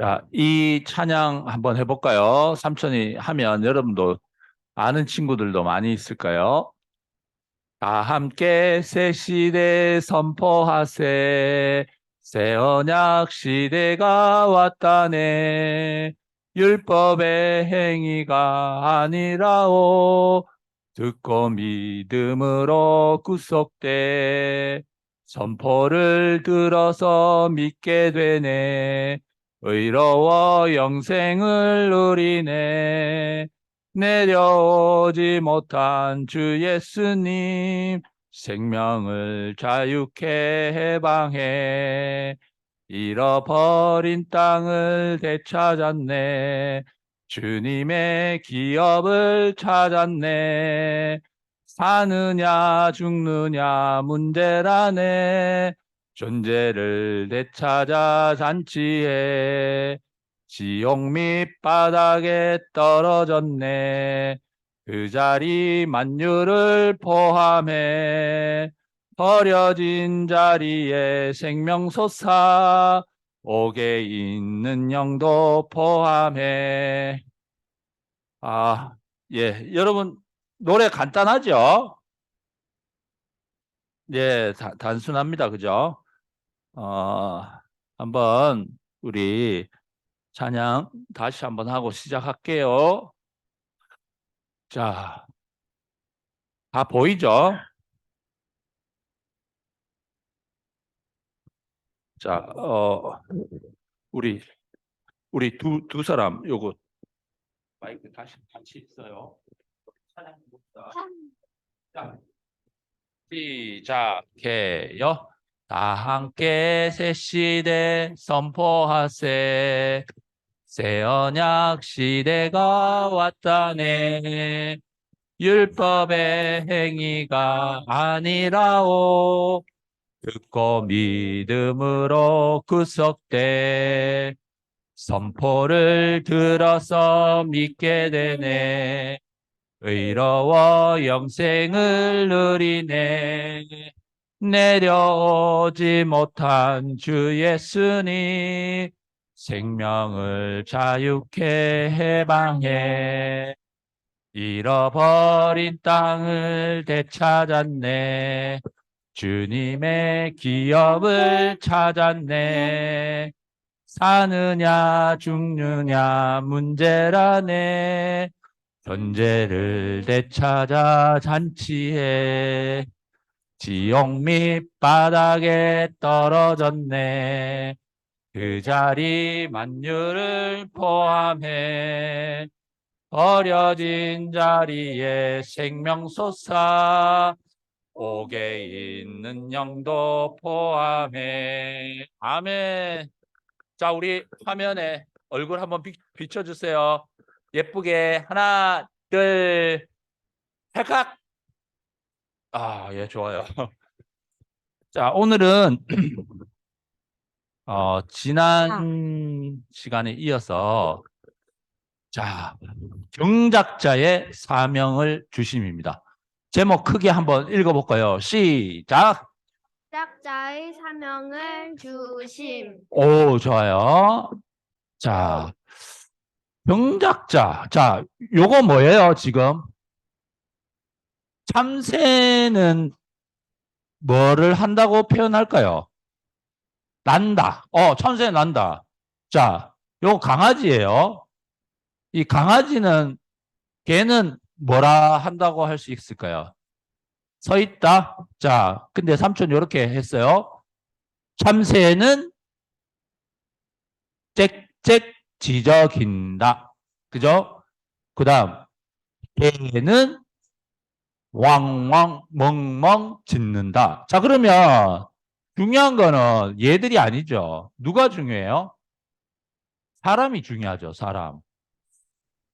자, 이 찬양 한번 해볼까요? 삼촌이 하면 여러분도 아는 친구들도 많이 있을까요? 다 함께 새 시대 선포하세. 새 언약 시대가 왔다네. 율법의 행위가 아니라오. 듣고 믿음으로 구속돼. 선포를 들어서 믿게 되네. 의로워 영생을 누리네. 내려오지 못한 주 예수님 생명을 자유케 해방해 잃어버린 땅을 되찾았네. 주님의 기업을 찾았네. 사느냐 죽느냐 문제라네. 존재를 되찾아 잔치해 지옥 밑바닥에 떨어졌네. 그 자리 만유를 포함해 버려진 자리에 생명솟아 옥에 있는 영도 포함해. 아, 예, 여러분 노래 간단하죠? 예, 단순합니다. 그죠? 어, 한번 우리 찬양 다시 한번 하고 시작할게요. 자, 다 보이죠? 자, 우리 두 사람 요거 마이크 다시 같이 있어요. 찬양 봅시다. 자, 시작해요. 다 함께 새 시대 선포하세. 새 언약 시대가 왔다네. 율법의 행위가 아니라오. 듣고 믿음으로 구속돼 선포를 들어서 믿게 되네. 의로워 영생을 누리네. 내려오지 못한 주 예수님 생명을 자유케 해방해 잃어버린 땅을 되찾았네. 주님의 기업을 찾았네. 사느냐 죽느냐 문제라네. 존재를 되찾아 잔치해 지옥 밑바닥에 떨어졌네. 그 자리 만유를 포함해 버려진 자리에 생명 솟아 옥에 있는 영도 포함해. 아멘. 자, 우리 화면에 얼굴 한번 비춰주세요. 예쁘게 하나, 둘, 찰칵. 아, 예, 좋아요. 자, 오늘은 지난 시간에 이어서 자, 경작자의 사명을 주심입니다. 제목 크게 한번 읽어볼까요? 시작. 작자의 사명을 주심. 오, 좋아요. 자, 경작자. 자, 요거 뭐예요, 지금? 참새는 뭐를 한다고 표현할까요? 난다. 참새 난다. 자, 요거 강아지예요. 이 강아지는 걔는 뭐라 한다고 할 수 있을까요? 서 있다. 자, 근데 삼촌 이렇게 했어요. 참새는 짹짹 지저긴다. 그죠? 그 다음, 개는 왕왕 멍멍 짖는다. 자, 그러면 중요한 거는 얘들이 아니죠. 누가 중요해요? 사람이 중요하죠, 사람.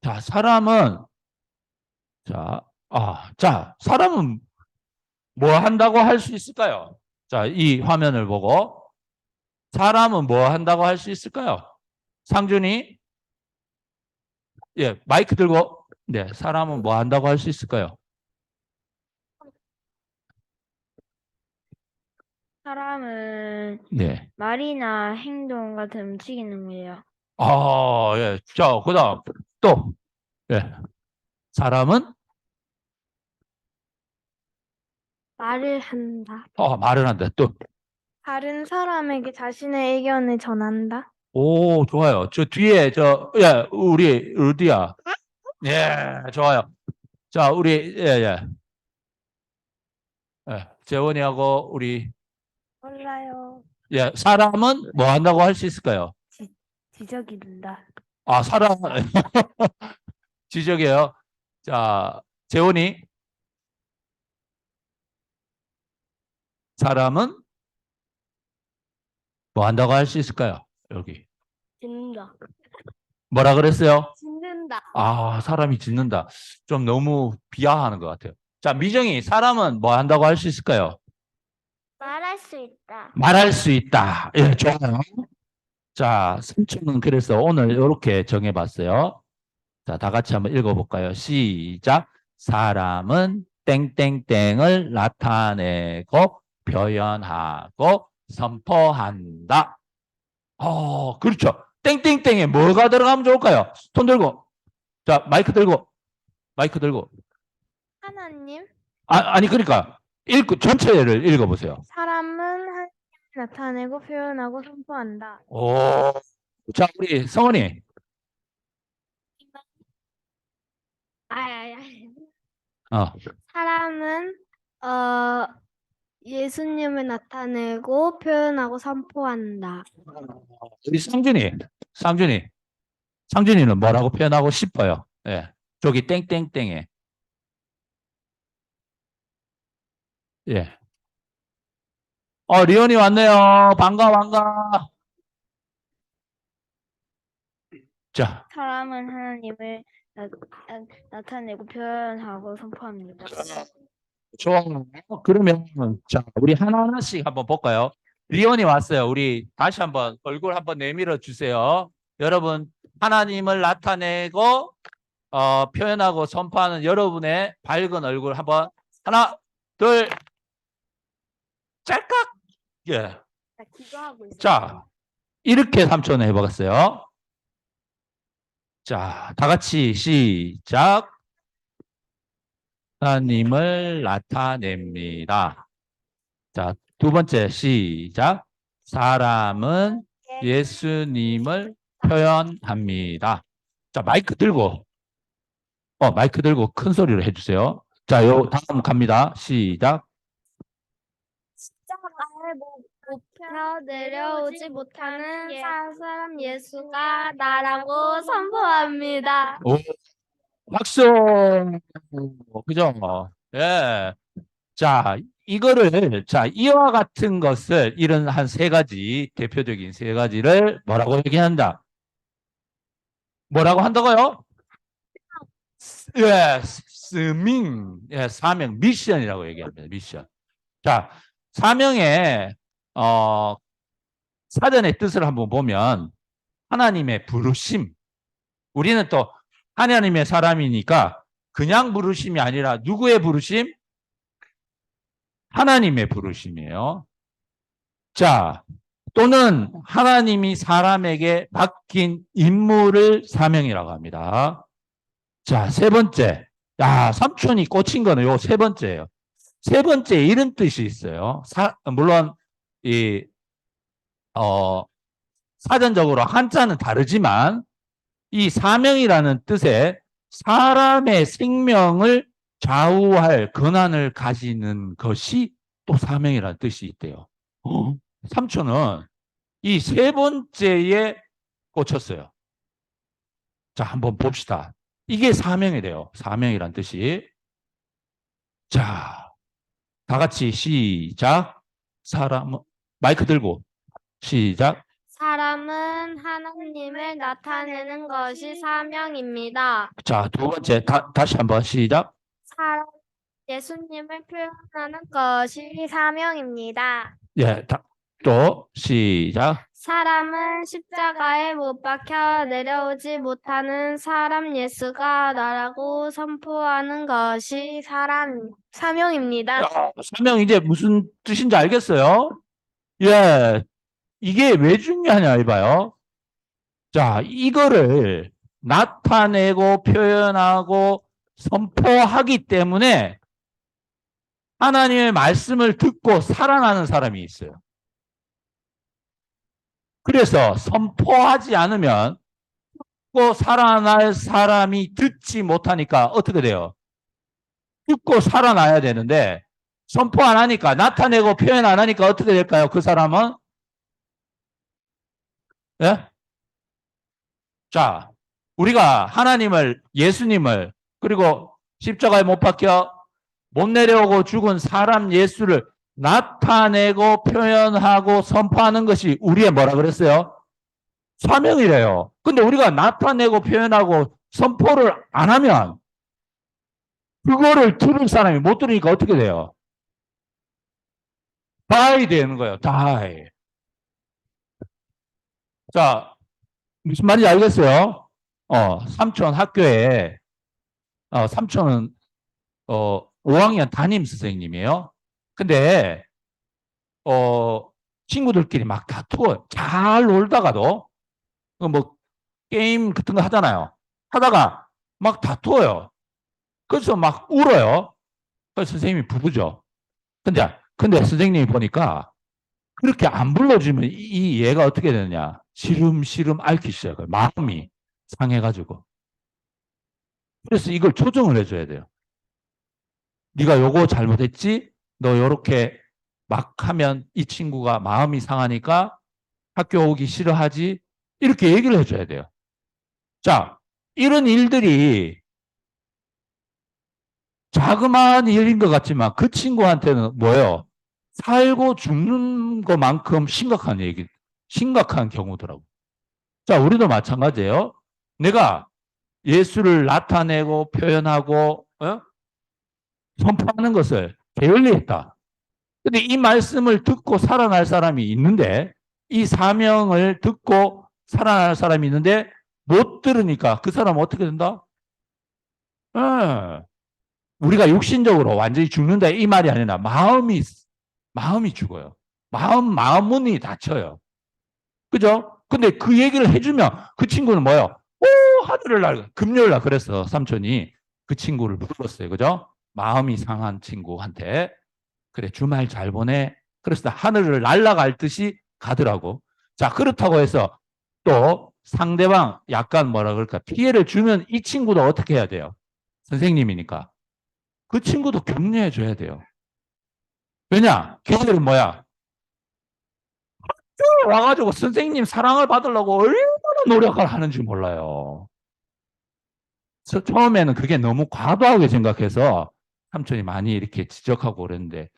자, 사람은, 사람은 뭐 한다고 할 수 있을까요? 자, 이 화면을 보고, 사람은 뭐 한다고 할 수 있을까요? 상준이, 예, 마이크 들고, 네, 사람은 뭐 한다고 할 수 있을까요? 사람은 네. 말이나 행동 같은 움직이는 거예요. 예. 자, 그다음 또 예. 사람은 말을 한다. 말을 한다. 또 다른 사람에게 자신의 의견을 전한다. 오, 좋아요. 저 뒤에 우리 어디야? 예, 좋아요. 자, 우리 예. 재원이하고 우리 몰라요. 사람은 뭐 한다고 할 수 있을까요? 지적이 된다. 사람 지적이에요. 자, 재원이 사람은 뭐 한다고 할 수 있을까요? 여기 짓는다. 뭐라 그랬어요? 짓는다. 사람이 짓는다. 좀 너무 비하하는 것 같아요. 자, 미정이 사람은 뭐 한다고 할 수 있을까요? 말할 수 있다. 말할 수 있다. 예, 좋아요. 자, 삼촌은 그래서 오늘 이렇게 정해봤어요. 자, 다 같이 한번 읽어볼까요? 시작. 사람은 땡땡땡을 나타내고 표현하고 선포한다. 그렇죠. 땡땡땡에 뭐가 들어가면 좋을까요? 손 들고. 자, 마이크 들고. 하나님, 아니, 그러니까, 전체를 읽어보세요. 사람은 하나님을 나타내고 표현하고 선포한다. 자, 우리 성원이. 아야야. 어, 사람은 예수님을 나타내고 표현하고 선포한다. 우리 상준이는 뭐라고 표현하고 싶어요? 예. 저기 땡땡땡에. 예. 리온이 왔네요. 반가. 자, 사람은 하나님을 나타내고 표현하고 선포합니다. 좋아요. 그러면, 자, 우리 하나하나씩 한번 볼까요? 리온이 왔어요. 우리 다시 한번 얼굴 한번 내밀어 주세요. 여러분, 하나님을 나타내고, 표현하고 선포하는 여러분의 밝은 얼굴 한번 하나, 둘, 짤깍! 예. 기도하고 있어요. 자, 이렇게 삼촌 해보겠어요. 자, 다 같이 시작. 하나님을 나타냅니다. 자, 두 번째 시작. 사람은 예수님을 표현합니다. 자, 마이크 들고 큰 소리로 해주세요. 자, 다음 갑니다. 시작. 십자가에 못 내려오지 못하는 사람 예수가 나라고 선포합니다. 오, 박수! 그죠? 예. 자, 이와 같은 것을, 이런 한 세 가지, 대표적인 세 가지를 뭐라고 얘기한다? 뭐라고 한다고요? 사명, 미션이라고 얘기합니다. 미션. 자, 사명의, 사전의 뜻을 한번 보면, 하나님의 부르심. 우리는 또 하나님의 사람이니까 그냥 부르심이 아니라 누구의 부르심? 하나님의 부르심이에요. 자, 또는 하나님이 사람에게 맡긴 임무를 사명이라고 합니다. 자, 세 번째. 삼촌이 꽂힌 거는 요 세 번째예요. 세 번째 이런 뜻이 있어요. 물론 사전적으로 한자는 다르지만 이 사명이라는 뜻에 사람의 생명을 좌우할 권한을 가지는 것이 또 사명이라는 뜻이 있대요. 삼촌은 이 세 번째에 꽂혔어요. 자, 한번 봅시다. 이게 사명이래요. 사명이란 뜻이. 자, 다 같이 시작. 마이크 들고 시작. 사람은 하나님을 나타내는 것이 사명입니다. 자, 두 번째 다시 한번 시작. 사람 예수님을 표현하는 것이 사명입니다. 예, 또 시작. 사람은 십자가에 못 박혀 내려오지 못하는 사람 예수가 나라고 선포하는 것이 사명입니다. 사명 이제 무슨 뜻인지 알겠어요? 예, 이게 왜 중요하냐 이봐요. 자, 이거를 나타내고 표현하고 선포하기 때문에 하나님의 말씀을 듣고 살아나는 사람이 있어요. 그래서 선포하지 않으면 듣고 살아날 사람이 듣지 못하니까 어떻게 돼요? 듣고 살아나야 되는데 선포 안 하니까 나타내고 표현 안 하니까 어떻게 될까요? 그 사람은? 예? 자, 우리가 하나님을, 예수님을, 그리고 십자가에 못 박혀 못 내려오고 죽은 사람 예수를 나타내고 표현하고 선포하는 것이 우리의 뭐라 그랬어요? 사명이래요. 근데 우리가 나타내고 표현하고 선포를 안 하면 그거를 들을 사람이 못 들으니까 어떻게 돼요? die 되는 거예요. die. 자, 무슨 말인지 알겠어요? 삼촌 학교에, 삼촌은, 5학년 담임 선생님이에요. 근데, 친구들끼리 막 다투어요. 잘 놀다가도, 뭐, 게임 같은 거 하잖아요. 하다가 막 다투어요. 그래서 막 울어요. 그래서 선생님이 부르죠. 근데 선생님이 보니까 그렇게 안 불러주면 이 얘가 어떻게 되느냐. 시름시름 앓기 시작해요. 마음이 상해가지고. 그래서 이걸 조정을 해줘야 돼요. 네가 요거 잘못했지? 너 요렇게 막 하면 이 친구가 마음이 상하니까 학교 오기 싫어하지? 이렇게 얘기를 해줘야 돼요. 자, 이런 일들이 자그마한 일인 것 같지만 그 친구한테는 뭐예요? 살고 죽는 것만큼 심각한 경우더라고. 자, 우리도 마찬가지예요. 내가 예수를 나타내고 표현하고 선포하는 것을 게을리했다. 근데 이 말씀을 듣고 살아날 사람이 있는데 이 사명을 듣고 살아날 사람이 있는데 못 들으니까 그 사람은 어떻게 된다? 우리가 육신적으로 완전히 죽는다 이 말이 아니라 마음이 죽어요. 마음문이 닫혀요. 그죠? 근데 그 얘기를 해주면 그 친구는 뭐예요? 오, 하늘을 날, 금요일 날 그래서 삼촌이 그 친구를 물었어요. 그죠? 마음이 상한 친구한테. 그래, 주말 잘 보내. 그래서 하늘을 날아갈 듯이 가더라고. 자, 그렇다고 해서 또 상대방 약간 뭐라 그럴까, 피해를 주면 이 친구도 어떻게 해야 돼요? 선생님이니까. 그 친구도 격려해 줘야 돼요. 왜냐? 걔들은 뭐야? 와가지고 선생님 사랑을 받으려고 얼마나 노력을 하는지 몰라요. 처음에는 그게 너무 과도하게 생각해서 삼촌이 많이 이렇게 지적하고 그랬는데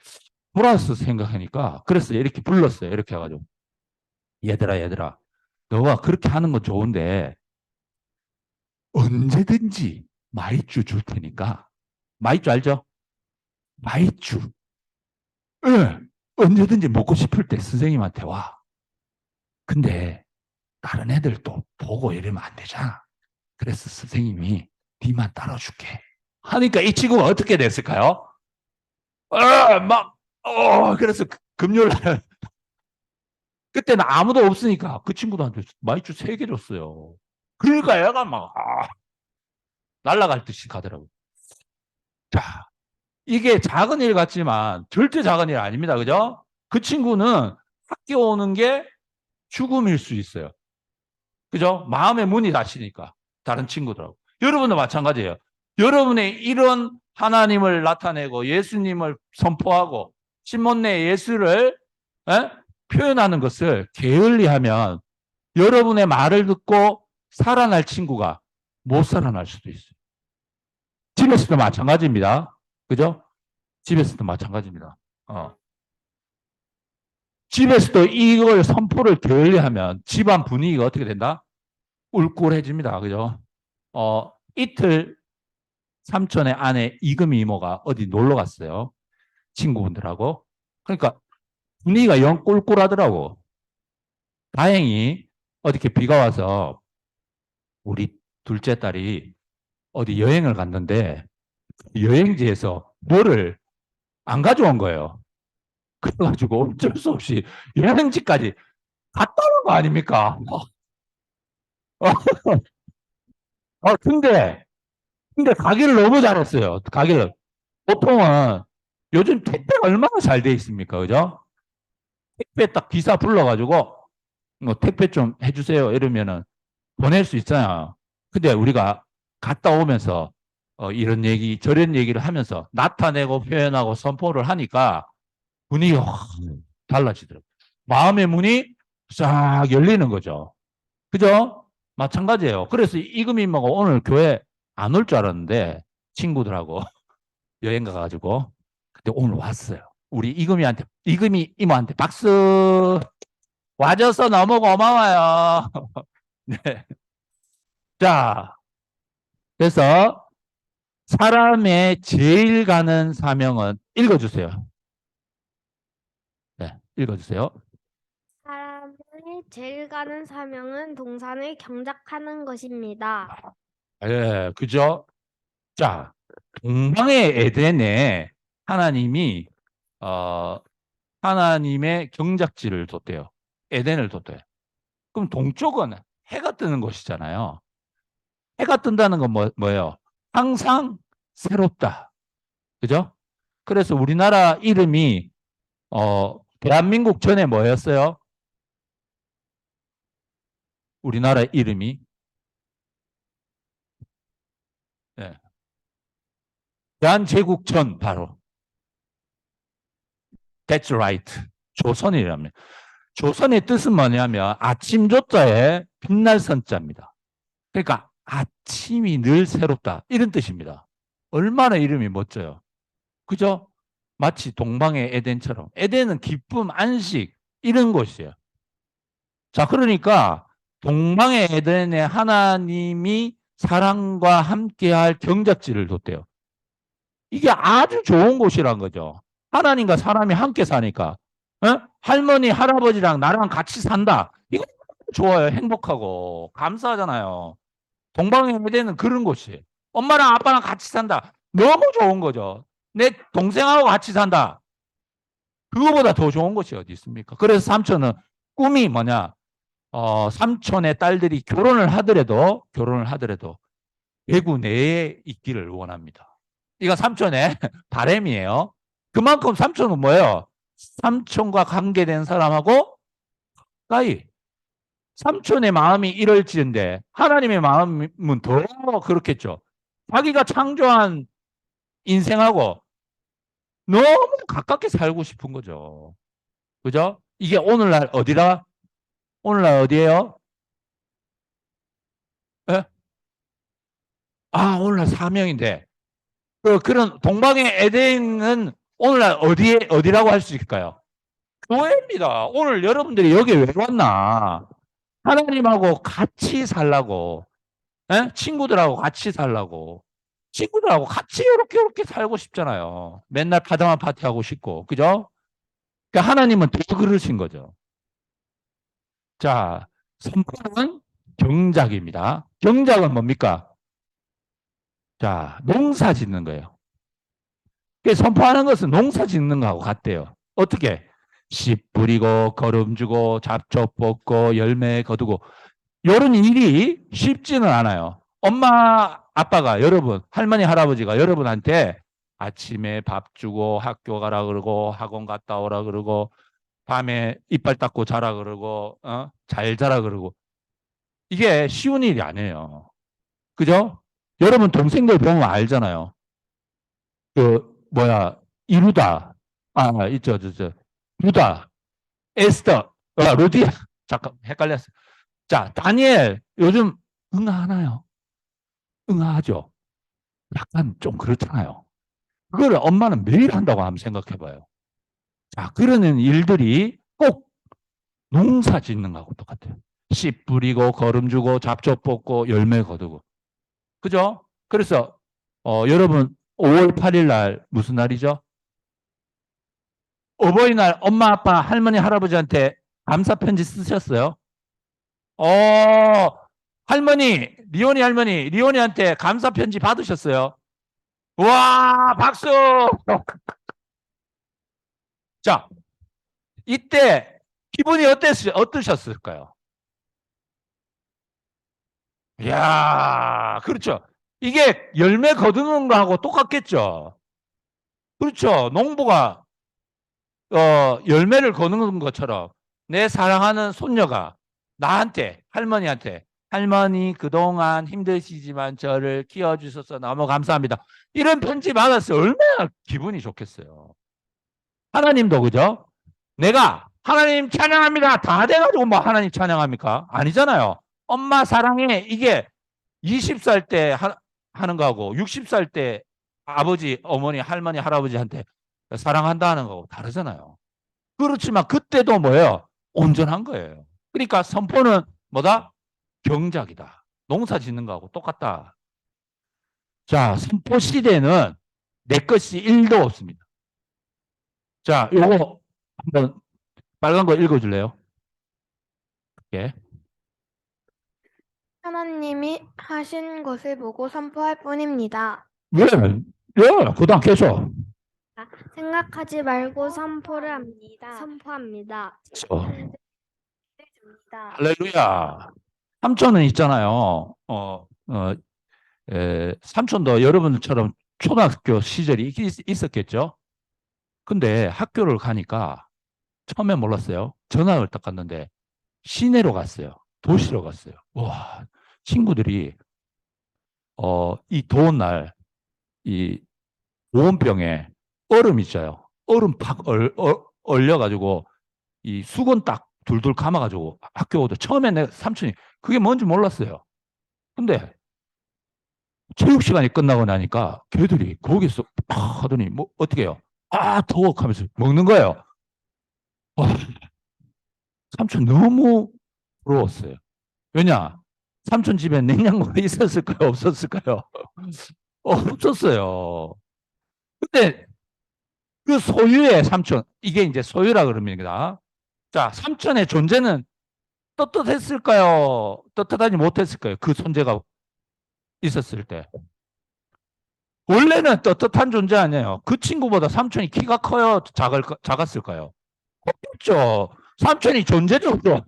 플러스 생각하니까 그래서 이렇게 불렀어요. 이렇게 해가지고 얘들아 너가 그렇게 하는 건 좋은데 언제든지 마이쮸 줄 테니까 마이쮸 알죠? 마이쮸 언제든지 먹고 싶을 때 선생님한테 와. 근데 다른 애들도 보고 이러면 안 되잖아. 그래서 선생님이 니만 따라줄게. 하니까 이 친구가 어떻게 됐을까요? 그래서 금요일 날 그때는 아무도 없으니까 그 친구들한테 마이쮸 3개 줬어요. 그러니까 애가 막 날아갈 듯이 가더라고요. 자, 이게 작은 일 같지만 절대 작은 일 아닙니다. 그죠? 그 친구는 학교 오는 게 죽음일 수 있어요. 그죠? 마음의 문이 닫히니까 다른 친구들하고. 여러분도 마찬가지예요. 여러분의 이런 하나님을 나타내고 예수님을 선포하고 신문내 예수를 표현하는 것을 게을리하면 여러분의 말을 듣고 살아날 친구가 못 살아날 수도 있어요. 집에서도 마찬가지입니다. 그죠? 집에서도 마찬가지입니다. 집에서도 이걸 선포를 게을리하면 집안 분위기가 어떻게 된다? 꿀꿀해집니다. 그죠? 이틀 삼촌의 아내 이금희 이모가 어디 놀러 갔어요. 친구분들하고. 그러니까 분위기가 영 꿀꿀하더라고. 다행히 어저께 비가 와서 우리 둘째 딸이 어디 여행을 갔는데 여행지에서 뭐를 안 가져온 거예요. 그래가지고 어쩔 수 없이 여행지까지 갔다 온 거 아닙니까? 근데 가기를 너무 잘했어요. 가기를. 보통은 요즘 택배가 얼마나 잘 돼 있습니까? 그죠? 택배 딱 기사 불러가지고 뭐 택배 좀 해주세요. 이러면은 보낼 수 있잖아요. 근데 우리가 갔다 오면서 이런 얘기, 저런 얘기를 하면서 나타내고 표현하고 선포를 하니까 분위기가 확 달라지더라고요. 마음의 문이 싹 열리는 거죠. 그죠? 마찬가지예요. 그래서 이금님하고 오늘 교회 안 올 줄 알았는데 친구들하고 여행 가가지고 근데 오늘 왔어요. 우리 이금이 이모한테 박수. 와줘서 너무 고마워요. 네. 자, 그래서 사람의 제일 가는 사명은 읽어주세요. 네, 읽어주세요. 사람의 제일 가는 사명은 동산을 경작하는 것입니다. 예, 그죠? 자, 동방의 에덴에 하나님이 어, 하나님의 경작지를 뒀대요. 에덴을 뒀대요. 그럼 동쪽은 해가 뜨는 곳이잖아요. 해가 뜬다는 건 뭐예요? 항상 새롭다. 그죠? 그래서 우리나라 이름이 대한민국 전에 뭐였어요? 우리나라 이름이 네. 대한제국 전 바로 That's right. 조선이랍니다. 조선의 뜻은 뭐냐면 아침 조자에 빛날 선자입니다. 그러니까 아침이 늘 새롭다 이런 뜻입니다. 얼마나 이름이 멋져요. 그죠? 마치 동방의 에덴처럼 에덴은 기쁨, 안식 이런 곳이에요. 자, 그러니까 동방의 에덴에 하나님이 사랑과 함께할 경작지를 뒀대요. 이게 아주 좋은 곳이란 거죠. 하나님과 사람이 함께 사니까. 할머니, 할아버지랑 나랑 같이 산다. 이거 좋아요. 행복하고 감사하잖아요. 동방의 에덴은 그런 곳이에요. 엄마랑 아빠랑 같이 산다. 너무 좋은 거죠. 내 동생하고 같이 산다. 그거보다 더 좋은 곳이 어디 있습니까? 그래서 삼촌은 꿈이 뭐냐? 삼촌의 딸들이 결혼을 하더라도 대구 내에 있기를 원합니다. 이건 삼촌의 바람이에요. 그만큼 삼촌은 뭐예요? 삼촌과 관계된 사람하고 가까이. 삼촌의 마음이 이럴지언데 하나님의 마음은 더 그렇겠죠. 자기가 창조한 인생하고 너무 가깝게 살고 싶은 거죠. 그죠? 이게 오늘날 어디라? 오늘날 어디예요? 예? 오늘날 사명인데 그런 동방의 에덴은 오늘날 어디라고 할 수 있을까요? 교회입니다. 오늘 여러분들이 여기 왜 왔나? 하나님하고 같이 살라고, 친구들하고 같이 살라고, 친구들하고 같이 이렇게 살고 싶잖아요. 맨날 파다만 파티하고 싶고, 그죠? 그러니까 하나님은 더 그러신 거죠. 자, 선포는 경작입니다. 경작은 뭡니까? 자, 농사 짓는 거예요. 선포하는 것은 농사 짓는 거하고 같대요. 어떻게? 씨 뿌리고 거름 주고 잡초 뽑고 열매 거두고 이런 일이 쉽지는 않아요. 엄마 아빠가 여러분 할머니 할아버지가 여러분한테 아침에 밥 주고 학교 가라 그러고 학원 갔다 오라 그러고 밤에 이빨 닦고 자라 그러고 잘 자라 그러고 이게 쉬운 일이 아니에요. 그죠? 여러분 동생들 보면 알잖아요. 그 뭐야 이루다 있죠 루다 에스더 로디아 잠깐 헷갈렸어. 자 다니엘 요즘 응하나요? 응하죠. 약간 좀 그렇잖아요. 그걸 엄마는 매일 한다고 한번 생각해봐요. 자 그러는 일들이 꼭 농사 짓는 거하고 똑같아요. 씨 뿌리고 거름 주고 잡초 뽑고 열매 거두고 그죠? 그래서 여러분 5월 8일 날 무슨 날이죠? 어버이날 엄마 아빠 할머니 할아버지한테 감사 편지 쓰셨어요? 어 리온이한테 감사 편지 받으셨어요? 와 박수. 자 이때 기분이 어떠셨을까요? 이야, 그렇죠. 이게 열매 거두는 거하고 똑같겠죠. 그렇죠. 농부가 열매를 거두는 것처럼 내 사랑하는 손녀가 나한테, 할머니한테, 할머니 그동안 힘드시지만 저를 키워주셔서 너무 감사합니다. 이런 편지 받았어요. 얼마나 기분이 좋겠어요. 하나님도 그죠? 내가 하나님 찬양합니다. 다 돼가지고 뭐 하나님 찬양합니까? 아니잖아요. 엄마 사랑해. 이게 20살 때 하는 거하고 60살 때 아버지, 어머니, 할머니, 할아버지한테 사랑한다 하는 거하고 다르잖아요. 그렇지만 그때도 뭐예요? 온전한 거예요. 그러니까 선포는 뭐다? 경작이다. 농사 짓는 거하고 똑같다. 자, 선포 시대는 내 것이 1도 없습니다. 자, 요거 한번 빨간 거 읽어줄래요? 예. 하나님이 하신 것을 보고 선포할 뿐입니다. 왜? 예, 그다음 계속. 생각하지 말고 선포합니다. 어, 줍니다. 할렐루야. 삼촌은 있잖아요. 삼촌도 여러분들처럼 초등학교 시절이 있었겠죠? 근데 학교를 가니까 처음에 몰랐어요. 전학을 딱 갔는데 시내로 갔어요. 도시로 갔어요. 와, 친구들이 이 더운 날 이 보온병에 얼음 있어요. 얼음 팍 얼려가지고 이 수건 딱 둘둘 감아가지고 학교 오도 처음에 내 삼촌이 그게 뭔지 몰랐어요. 근데 체육 시간이 끝나고 나니까 걔들이 거기서 하더니 뭐 어떻게 해요? 아 더워 하면서 먹는 거예요. 와, 삼촌 너무 부러웠어요. 왜냐? 삼촌 집에 냉장고가 있었을까요? 없었을까요? 없었어요. 근데 그 소유의 삼촌, 이게 이제 소유라 그럽니다. 자, 삼촌의 존재는 떳떳했을까요? 떳떳하지 못했을까요? 그 존재가 있었을 때. 원래는 떳떳한 존재 아니에요. 그 친구보다 삼촌이 키가 커요? 작았을까요? 없죠. 삼촌이 존재적으로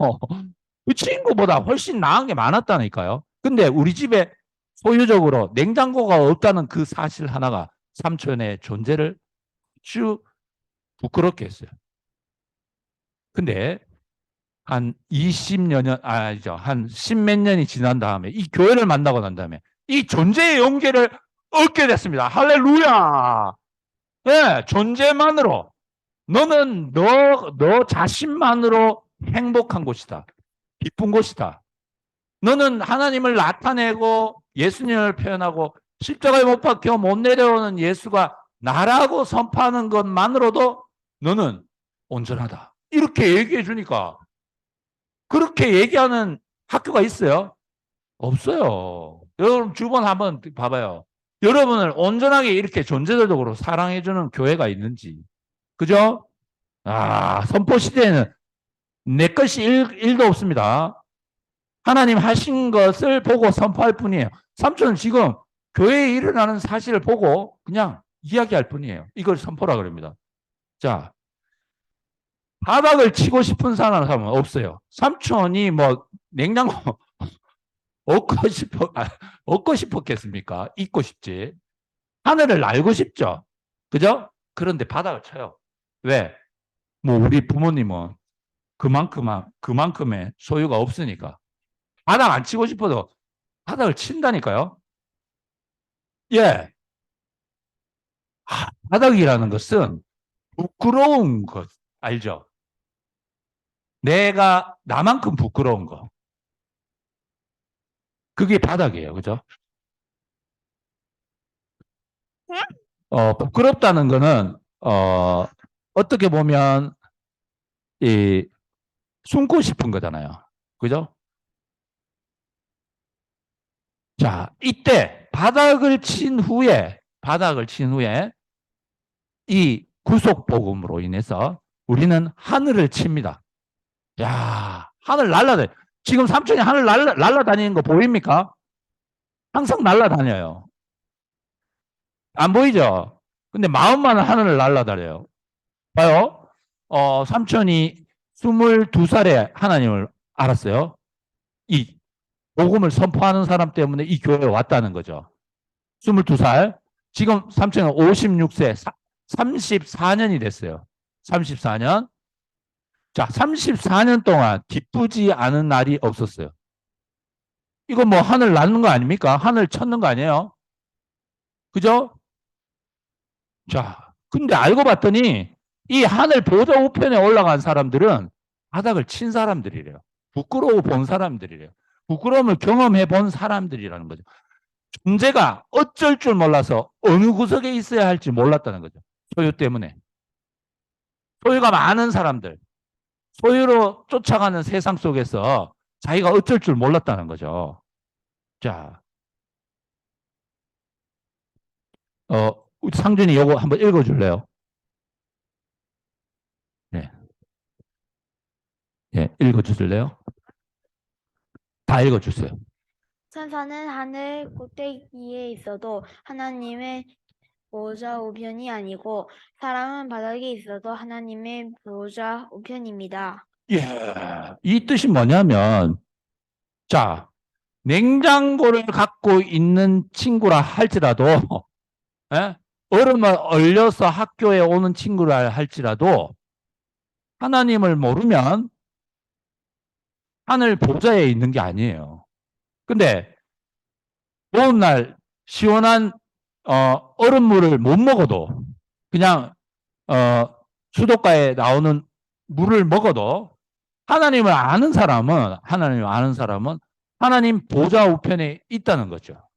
그 친구보다 훨씬 나은 게 많았다니까요. 근데 우리 집에 소유적으로 냉장고가 없다는 그 사실 하나가 삼촌의 존재를 아주 부끄럽게 했어요. 근데 한 20여 년, 아니죠. 한 10몇 년이 지난 다음에 이 교회를 만나고 난 다음에 이 존재의 용기를 얻게 됐습니다. 할렐루야! 네, 존재만으로 너는 너 자신만으로 행복한 곳이다. 기쁜 곳이다. 너는 하나님을 나타내고 예수님을 표현하고 십자가에 못 박혀 못 내려오는 예수가 나라고 선포하는 것만으로도 너는 온전하다. 이렇게 얘기해 주니까 그렇게 얘기하는 학교가 있어요? 없어요. 여러분 주변 한번 봐봐요. 여러분을 온전하게 이렇게 존재적으로 사랑해 주는 교회가 있는지. 그죠? 아, 선포 시대에는 내 것이 일도 없습니다. 하나님 하신 것을 보고 선포할 뿐이에요. 삼촌은 지금 교회에 일어나는 사실을 보고 그냥 이야기할 뿐이에요. 이걸 선포라 그럽니다. 자, 바닥을 치고 싶은 사람은 없어요. 삼촌이 뭐 냉장고 얻고 싶었겠습니까? 잊고 싶지. 하늘을 날고 싶죠. 그죠? 그런데 바닥을 쳐요. 왜? 뭐 우리 부모님은 그만큼의 소유가 없으니까. 바닥 안 치고 싶어도 바닥을 친다니까요. 예. 바닥이라는 것은 부끄러운 것 알죠? 내가 나만큼 부끄러운 거. 그게 바닥이에요. 그죠? 부끄럽다는 거는 어떻게 보면 이 숨고 싶은 거잖아요. 그죠? 자, 이때 바닥을 친 후에 이 구속 복음으로 인해서 우리는 하늘을 칩니다. 야, 하늘 날라다니. 지금 삼촌이 하늘 날라다니는 거 보입니까? 항상 날라다녀요. 안 보이죠? 근데 마음만은 하늘을 날라다녀요. 봐요. 삼촌이 22살에 하나님을 알았어요. 이 복음을 선포하는 사람 때문에 이 교회에 왔다는 거죠. 22살. 지금 삼촌은 56세, 34년이 됐어요. 34년. 자, 34년 동안 기쁘지 않은 날이 없었어요. 이거 뭐 하늘 낳는 거 아닙니까? 하늘 쳤는 거 아니에요? 그죠? 자, 근데 알고 봤더니 이 하늘 보좌 우편에 올라간 사람들은 바닥을 친 사람들이래요. 부끄러워 본 사람들이래요. 부끄러움을 경험해 본 사람들이라는 거죠. 존재가 어쩔 줄 몰라서 어느 구석에 있어야 할지 몰랐다는 거죠. 소유 때문에. 소유가 많은 사람들, 소유로 쫓아가는 세상 속에서 자기가 어쩔 줄 몰랐다는 거죠. 자, 상준이 요거 한번 읽어줄래요? 네. 예, 읽어주실래요? 다 읽어주세요. 천사는 하늘 꼭대기에 있어도 하나님의 보호자 우편이 아니고 사람은 바닥에 있어도 하나님의 보호자 우편입니다. 예, 이 뜻이 뭐냐면, 자, 냉장고를 갖고 있는 친구라 할지라도, 예? 얼음을 얼려서 학교에 오는 친구라 할지라도, 하나님을 모르면 하늘 보좌에 있는 게 아니에요. 근데, 더운 날, 시원한, 얼음물을 못 먹어도, 그냥, 수도가에 나오는 물을 먹어도, 하나님을 아는 사람은 하나님 보좌 우편에 있다는 거죠.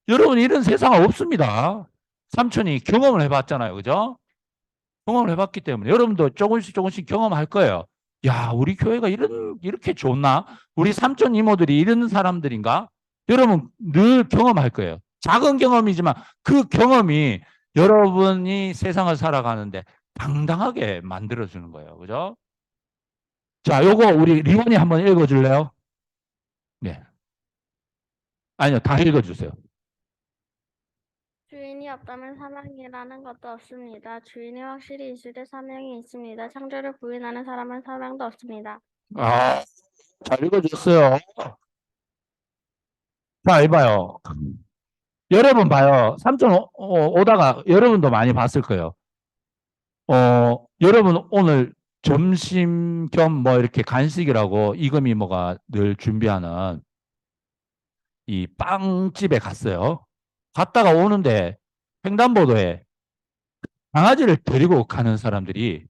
여러분, 이런 세상 없습니다. 삼촌이 경험을 해봤잖아요. 그죠? 경험을 해봤기 때문에 여러분도 조금씩 경험할 거예요. 야, 우리 교회가 이렇게 좋나? 우리 삼촌 이모들이 이런 사람들인가? 여러분 늘 경험할 거예요. 작은 경험이지만 그 경험이 여러분이 세상을 살아가는데 당당하게 만들어주는 거예요. 그죠? 자, 요거 우리 리원이 한번 읽어줄래요? 네. 아니요, 다 읽어주세요. 주인이 없다면 사명이라는 것도 없습니다. 주인이 확실히 있을 때 사명이 있습니다. 창조를 부인하는 사람은 사명도 없습니다. 아, 잘 읽어줬어요. 자, 이봐요. 여러분 봐요. 삼촌 오다가 여러분도 많이 봤을 거예요. 여러분 오늘 점심 겸 뭐 이렇게 간식이라고 이금희 뭐가 늘 준비하는 이 빵집에 갔어요. 갔다가 오는데 횡단보도에 강아지를 데리고 가는 사람들이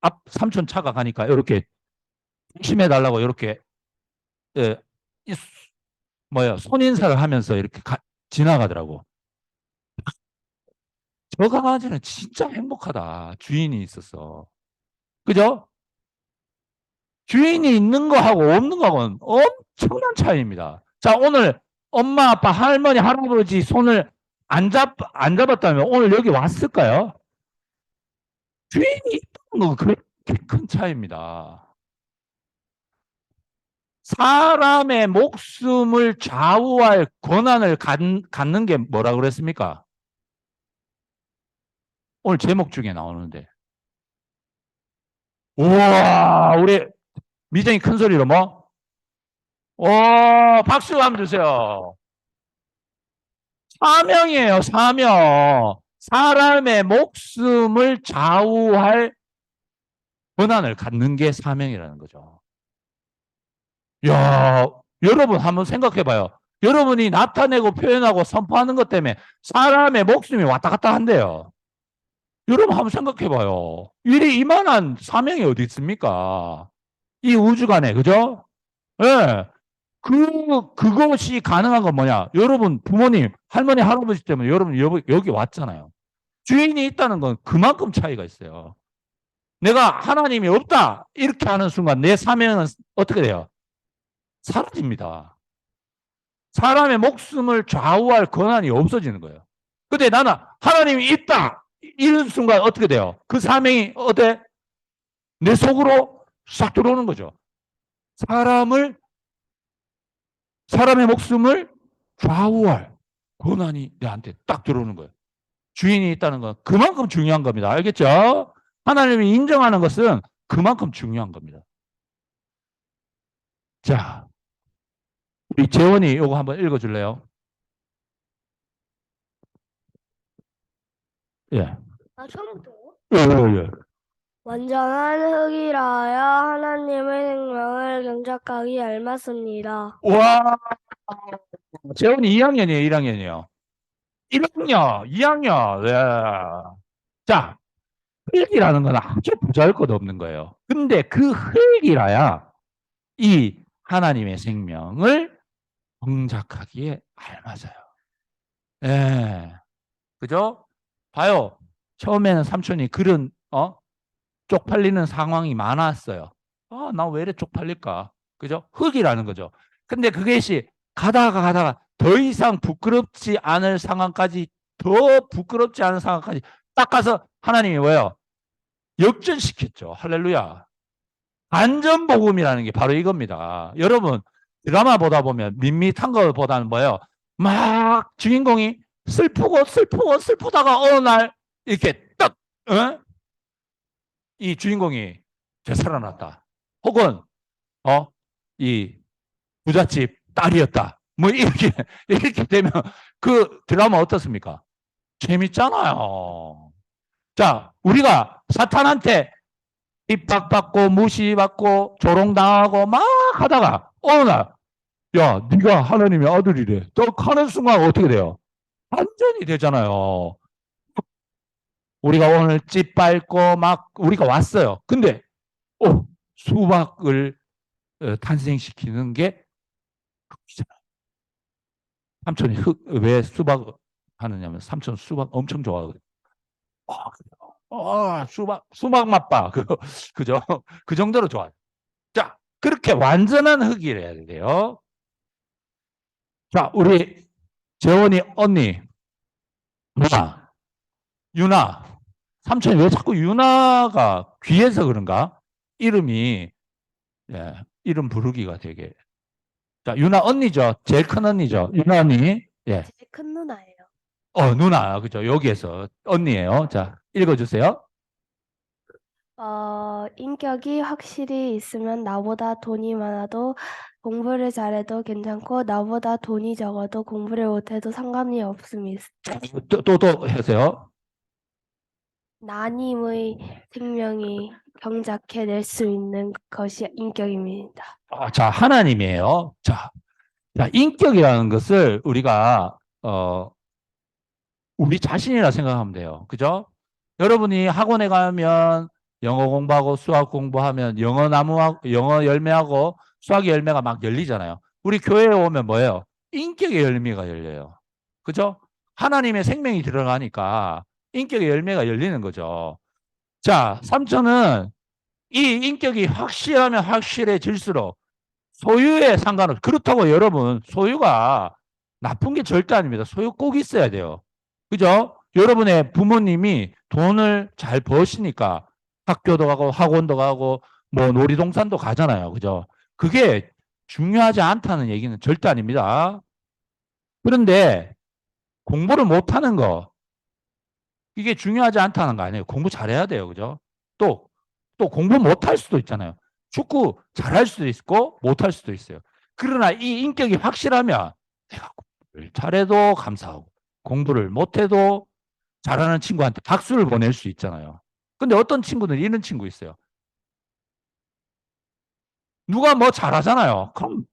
앞 삼촌 차가 가니까 이렇게 조심해 달라고 이렇게 예, 손인사를 하면서 이렇게 지나가더라고. 저 강아지는 진짜 행복하다. 주인이 있어서. 그죠? 주인이 있는 거하고 없는 거하고는 엄청난 차이입니다. 자, 오늘 엄마, 아빠, 할머니, 할아버지 손을 안 잡았다면 오늘 여기 왔을까요? 주인이 있다는 거 그렇게 큰 차이입니다. 사람의 목숨을 좌우할 권한을 갖는 게 뭐라 그랬습니까? 오늘 제목 중에 나오는데. 우와, 우리 미정이 큰 소리로 뭐? 박수 한번 주세요. 사명이에요, 사명. 사람의 목숨을 좌우할 권한을 갖는 게 사명이라는 거죠. 야, 여러분 한번 생각해 봐요. 여러분이 나타내고 표현하고 선포하는 것 때문에 사람의 목숨이 왔다 갔다 한대요. 여러분 한번 생각해 봐요. 이만한 사명이 어디 있습니까? 이 우주간에, 그죠? 예. 네. 그것이 가능한 건 뭐냐? 여러분, 부모님, 할머니, 할아버지 때문에 여러분 여기 왔잖아요. 주인이 있다는 건 그만큼 차이가 있어요. 내가 하나님이 없다! 이렇게 하는 순간 내 사명은 어떻게 돼요? 사라집니다. 사람의 목숨을 좌우할 권한이 없어지는 거예요. 근데 나는 하나님이 있다! 이런 순간 어떻게 돼요? 그 사명이 어때? 내 속으로 싹 들어오는 거죠. 사람의 목숨을 좌우할 권한이 내한테 딱 들어오는 거예요. 주인이 있다는 건 그만큼 중요한 겁니다. 알겠죠? 하나님이 인정하는 것은 그만큼 중요한 겁니다. 자, 우리 재원이 요거 한번 읽어줄래요? 예. 처음부터. 예, 예, 예. 완전한 흙이라 하여 하나님의 생명을 경작하기 닮았습니다. 와, 재원이 2학년이에요, 1학년이요? 1학년, 2학년. 예. 자, 흙이라는 건 아주 보잘것없는 거예요. 근데 그 흙이라야 이 하나님의 생명을 경작하기에 알맞아요. 예. 그죠? 봐요. 처음에는 삼촌이 그런, 쪽팔리는 상황이 많았어요. 아, 나 왜 이래 쪽팔릴까? 그죠? 흙이라는 거죠. 근데 그것이 가다가 더 이상 부끄럽지 않을 상황까지, 더 부끄럽지 않은 상황까지 딱 가서 하나님이 뭐예요? 역전시켰죠. 할렐루야. 안전복음이라는 게 바로 이겁니다. 여러분, 드라마 보다 보면 밋밋한 것보다는 뭐예요? 막 주인공이 슬프다가 어느 날 이렇게 딱, 어? 이 주인공이 되살아났다. 혹은, 이 부잣집 딸이었다. 뭐 이렇게, 이렇게 되면 그 드라마 어떻습니까? 재밌잖아요. 자, 우리가 사탄한테 핍박받고 무시받고 조롱당하고 막 하다가 어느 날, 야, 네가 하나님의 아들이래. 딱 하는 순간 어떻게 돼요? 완전히 되잖아요. 우리가 오늘 집 밟고 막 우리가 왔어요. 근데 수박을 탄생시키는 게 흙이잖아요. 삼촌이 왜 수박 하느냐면 삼촌 수박 엄청 좋아하거든요. 수박 맛봐. 그죠? 그 정도로 좋아요. 자, 그렇게 완전한 흙이래야 돼요. 자, 우리 재원이 언니, 누나, 유나. 삼촌이 왜 자꾸 유나가 귀해서 그런가? 이름이, 예, 이름 부르기가 되게. 자, 유나 언니죠. 제일 큰 언니죠. 유나 언니. 예. 제 큰 누나예요. 누나. 그죠. 여기에서 언니예요. 자, 읽어주세요. 인격이 확실히 있으면 나보다 돈이 많아도 공부를 잘해도 괜찮고 나보다 돈이 적어도 공부를 못해도 상관이 없습니다. 또 해주세요. 나님의 생명이 경작해낼 수 있는 것이 인격입니다. 자, 하나님이에요. 자, 인격이라는 것을 우리가, 우리 자신이라 생각하면 돼요. 그죠? 여러분이 학원에 가면 영어 공부하고 수학 공부하면 영어 열매하고 수학 열매가 막 열리잖아요. 우리 교회에 오면 뭐예요? 인격의 열매가 열려요. 그죠? 하나님의 생명이 들어가니까 인격의 열매가 열리는 거죠. 자, 삼촌은 이 인격이 확실하면 확실해질수록 소유에 상관없이, 그렇다고 여러분, 소유가 나쁜 게 절대 아닙니다. 소유 꼭 있어야 돼요. 그죠? 여러분의 부모님이 돈을 잘 버시니까 학교도 가고 학원도 가고 뭐 놀이동산도 가잖아요. 그죠? 그게 중요하지 않다는 얘기는 절대 아닙니다. 그런데 공부를 못하는 거, 이게 중요하지 않다는 거 아니에요. 공부 잘해야 돼요. 그죠? 또, 또 공부 못할 수도 있잖아요. 축구 잘할 수도 있고 못할 수도 있어요. 그러나 이 인격이 확실하면 내가 공부를 잘해도 감사하고 공부를 못해도 잘하는 친구한테 박수를 보낼 수 있잖아요. 근데 어떤 친구는 이런 친구 있어요. 누가 뭐 잘하잖아요. 그럼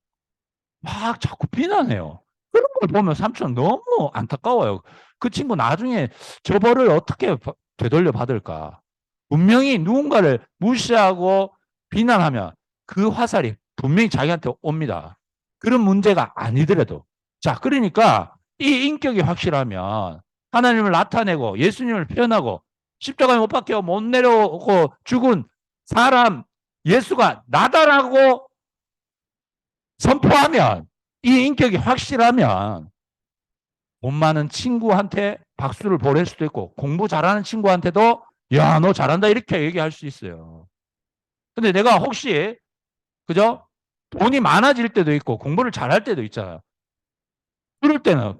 막 자꾸 비난해요. 그런 걸 보면 삼촌 너무 안타까워요. 그 친구 나중에 저 벌을 어떻게 되돌려 받을까? 분명히 누군가를 무시하고 비난하면 그 화살이 분명히 자기한테 옵니다. 그런 문제가 아니더라도. 자, 그러니까 이 인격이 확실하면 하나님을 나타내고 예수님을 표현하고 십자가에 못 박혀 못 내려오고 죽은 사람 예수가 나다라고 선포하면, 이 인격이 확실하면 돈 많은 친구한테 박수를 보낼 수도 있고 공부 잘하는 친구한테도 야, 너 잘한다 이렇게 얘기할 수 있어요. 근데 내가 혹시 그죠? 돈이 많아질 때도 있고 공부를 잘할 때도 있잖아요. 그럴 때는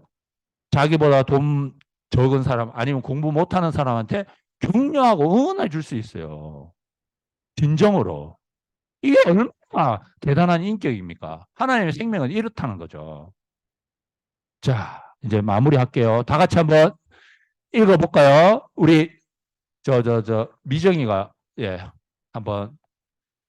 자기보다 돈 적은 사람 아니면 공부 못하는 사람한테 격려하고 응원해 줄 수 있어요. 진정으로. 이게 얼마나 대단한 인격입니까? 하나님의 생명은 이렇다는 거죠. 자, 이제 마무리할게요. 다 같이 한번 읽어볼까요? 우리 미정이가 예 한번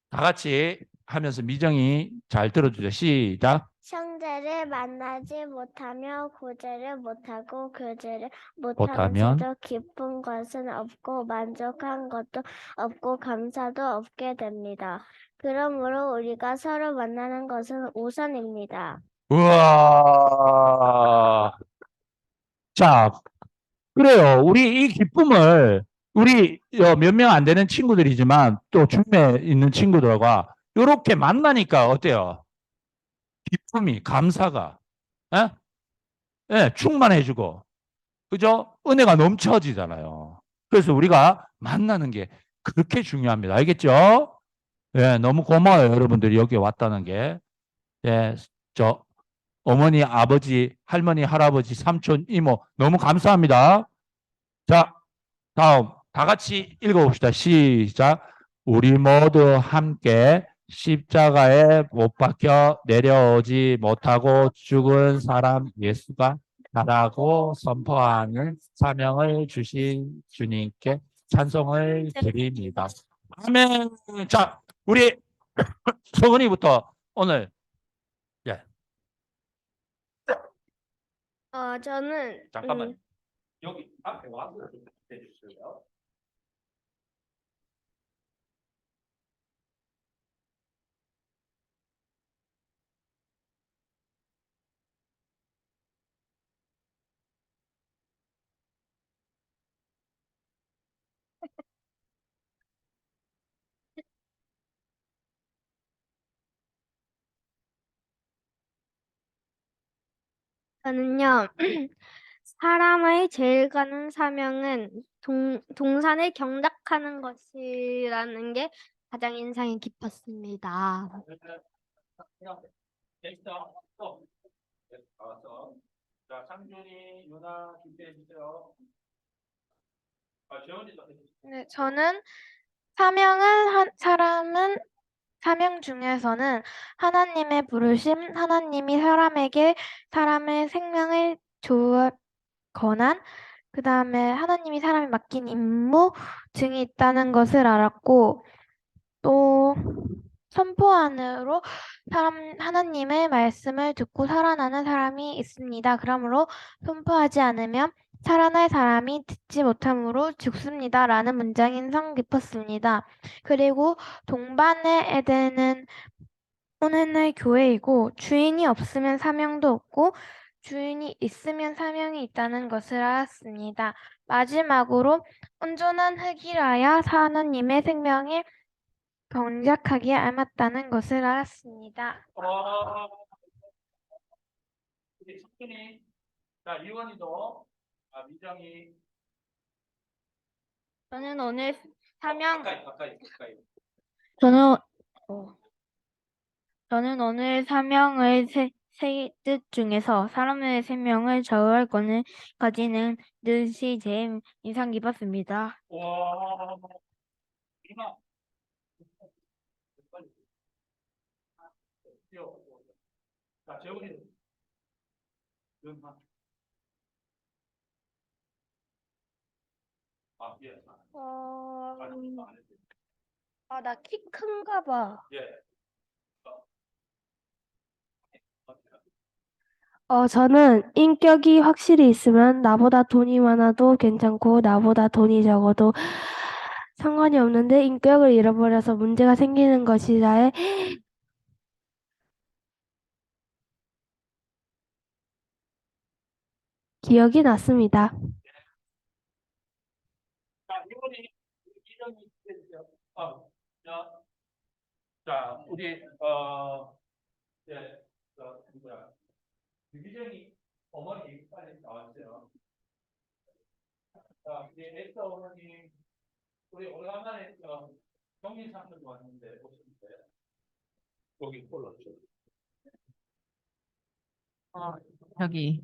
다 같이 하면서 미정이 잘 들어주죠. 시작. 형제를 만나지 못하며 구제를 못하고 교제를 못하는 못하면 채로 기쁜 것은 없고 만족한 것도 없고 감사도 없게 됩니다. 그러므로 우리가 서로 만나는 것은 우선입니다. 우와. 자, 그래요. 우리 이 기쁨을 우리 몇 명 안 되는 친구들이지만 또 중에 있는 친구들과 이렇게 만나니까 어때요? 기쁨이, 감사가, 예? 예, 충만해지고, 그죠? 은혜가 넘쳐지잖아요. 그래서 우리가 만나는 게 그렇게 중요합니다. 알겠죠? 예, 너무 고마워요. 여러분들이 여기 왔다는 게. 예, 저 어머니, 아버지, 할머니, 할아버지, 삼촌, 이모 너무 감사합니다. 자, 다음 다 같이 읽어봅시다. 시작. 우리 모두 함께 십자가에 못 박혀 내려오지 못하고 죽은 사람 예수가 나라고 선포하는 사명을 주신 주님께 찬송을 드립니다. 아멘. 자, 우리 서은이부터 오늘 예, 저는 잠깐만 여기 앞에 와서 좀 해주세요. 저는요, 사람의 제일 가는 사명은 동산을 경작하는 것이라는 게 가장 인상이 깊었습니다. 됐어. 또. 나왔어. 자, 상준이, 유나 준비해 주세요. 재원이도 해주세요. 네, 저는 사명 중에서는 하나님의 부르심, 하나님이 사람에게 사람의 생명을 주 권한, 그 다음에 하나님이 사람에 맡긴 임무 등이 있다는 것을 알았고, 또 선포 안으로 하나님의 말씀을 듣고 살아나는 사람이 있습니다. 그러므로 선포하지 않으면 살아날 사람이 듣지 못함으로 죽습니다. 라는 문장이 인상 깊었습니다. 그리고 동반의 에덴은 오늘날 교회이고 주인이 없으면 사명도 없고 주인이 있으면 사명이 있다는 것을 알았습니다. 마지막으로 온전한 흙이라야 하나님의 생명에 경작하기에 알맞다는 것을 알았습니다. 우리 상준이, 자, 이원이도, 미정이. 저는 오늘 사명 가까이. 저는 저는 오늘 사명의 세 뜻 중에서 사람의 생명을 좌우할 것을 가지는 뜻이 제일 인상 깊었습니다. 와, 이마. 자, 재훈이. 예. 나 키 큰가 봐. 예. 저는 인격이 확실히 있으면 나보다 돈이 많아도 괜찮고 나보다 돈이 적어도 상관이 없는데 인격을 잃어버려서 문제가 생기는 것이라에 기억이 났습니다. 자, 이원이, 이정이 해주세요. 자, 우리, 예, 누구야. 미정이 어머니 빨리 나왔어요. 자, 이제 에스더 어머니, 우리 오래간만에 경민 삼촌도 왔는데 오셨는데 여기 콜랐죠. 저기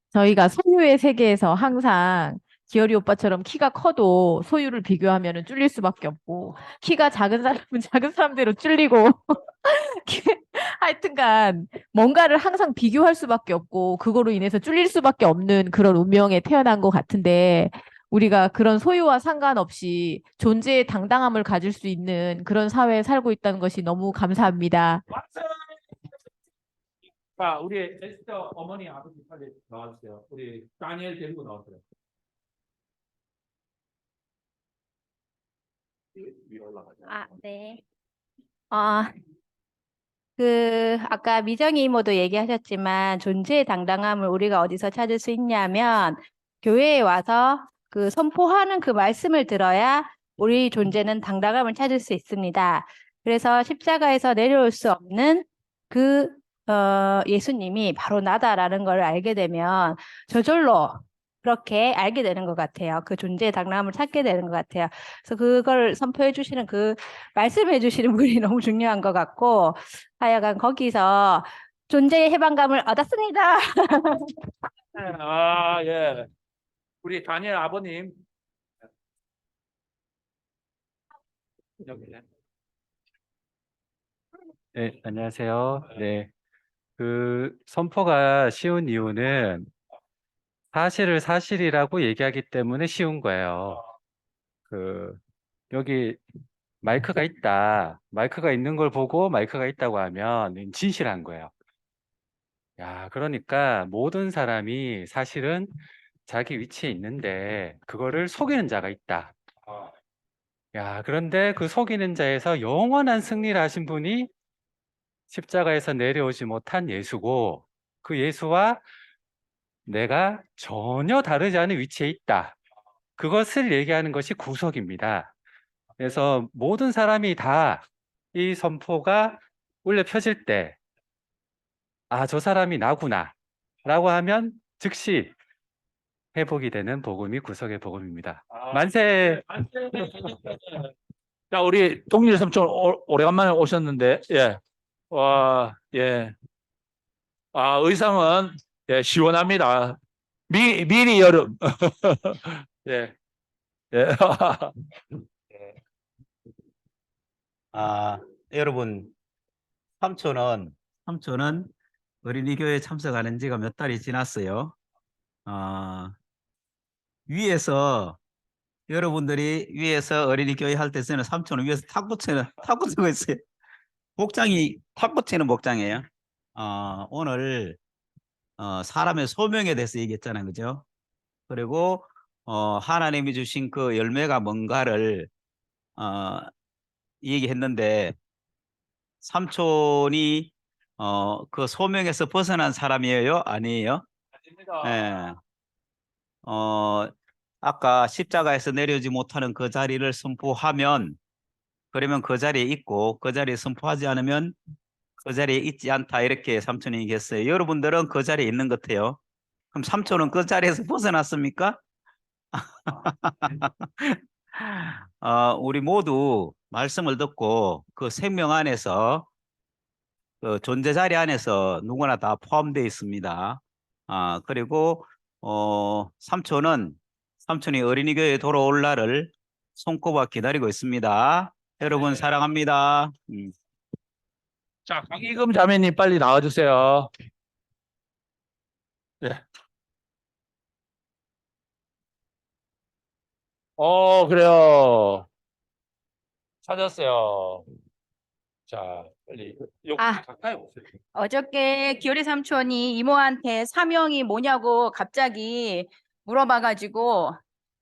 저희가 소유의 세계에서 항상 기열이 오빠처럼 키가 커도 소유를 비교하면은 쫄릴 수밖에 없고, 키가 작은 사람은 작은 사람대로 쫄리고, 하여튼간 뭔가를 항상 비교할 수밖에 없고, 그거로 인해서 쫄릴 수밖에 없는 그런 운명에 태어난 것 같은데, 우리가 그런 소유와 상관없이 존재의 당당함을 가질 수 있는 그런 사회에 살고 있다는 것이 너무 감사합니다. 자, 우리 에스더 어머니 아버지 빨리 나와주세요. 우리 다니엘 데리고 나오세요. 위로 올라가자. 아, 네. 아까 미정이 이모도 얘기하셨지만 존재의 당당함을 우리가 어디서 찾을 수 있냐면 교회에 와서 그 선포하는 그 말씀을 들어야 우리 존재는 당당함을 찾을 수 있습니다. 그래서 십자가에서 내려올 수 없는 그 예수님이 바로 나다라는 걸 알게 되면 저절로 그렇게 알게 되는 것 같아요. 그 존재의 당당함을 찾게 되는 것 같아요. 그래서 그걸 선포해 주시는 그 말씀해 주시는 분이 너무 중요한 것 같고 하여간 거기서 존재의 해방감을 얻었습니다. 아, 예. 우리 다니엘 아버님. 여기. 네, 안녕하세요. 네. 그 선포가 쉬운 이유는 사실을 사실이라고 얘기하기 때문에 쉬운 거예요. 그 여기 마이크가 있다. 마이크가 있는 걸 보고 마이크가 있다고 하면 진실한 거예요. 야, 그러니까 모든 사람이 사실은 자기 위치에 있는데 그거를 속이는 자가 있다. 야, 그런데 그 속이는 자에서 영원한 승리를 하신 분이 십자가에서 내려오지 못한 예수고 그 예수와 내가 전혀 다르지 않은 위치에 있다. 그것을 얘기하는 것이 구속입니다. 그래서 모든 사람이 다 이 선포가 울려 펴질 때, 아, 저 사람이 나구나. 라고 하면 즉시 회복이 되는 복음이 구속의 복음입니다. 만세! 자, 우리 동일 삼촌 오래간만에 오셨는데, 예. 와, 예. 아, 의상은 예, 시원합니다. 미리 여름. 예. 예. 여러분, 삼촌은 어린이 교회에 참석하는 지가 몇 달이 지났어요. 여러분들이 위에서 어린이 교회 할 때는 삼촌은 위에서 탁구 치고 있어요. 복장이 탁구 치는 복장이에요. 오늘 사람의 소명에 대해서 얘기했잖아요, 그죠? 그리고 하나님이 주신 그 열매가 뭔가를 얘기했는데 삼촌이 그 소명에서 벗어난 사람이에요? 아니에요? 예. 아까 십자가에서 내려오지 못하는 그 자리를 선포하면 그러면 그 자리에 있고 그 자리에 선포하지 않으면 그 자리에 있지 않다 이렇게 삼촌이 얘기했어요. 여러분들은 그 자리에 있는 것 같아요. 그럼 삼촌은 그 자리에서 벗어났습니까? 우리 모두 말씀을 듣고 그 생명 안에서 그 존재 자리 안에서 누구나 다 포함되어 있습니다. 그리고 삼촌이 어린이 교회에 돌아올 날을 손꼽아 기다리고 있습니다. 여러분 사랑합니다. 자, 강희금 자매님 빨리 나와주세요. 예. 그래요. 찾았어요. 자, 빨리 여기 가까이 오세요. 어저께 기열이 삼촌이 이모한테 사명이 뭐냐고 갑자기 물어봐가지고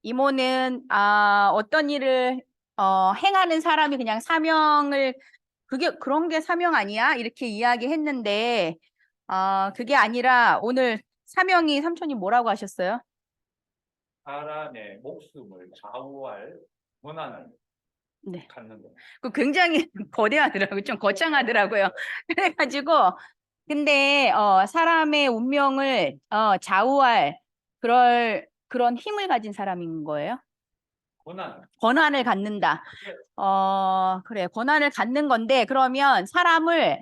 이모는 어떤 일을 행하는 사람이 그냥 사명을 그런 게 사명 아니야? 이렇게 이야기했는데 그게 아니라 오늘 사명이 삼촌이 뭐라고 하셨어요? 사람의 목숨을 좌우할 권한을 네. 갖는 거. 그 굉장히 거대하더라고요. 좀 거창하더라고요. 그래가지고 근데 사람의 운명을 좌우할 그런 힘을 가진 사람인 거예요. 권한을 갖는다. 그래. 권한을 갖는 건데 그러면 사람을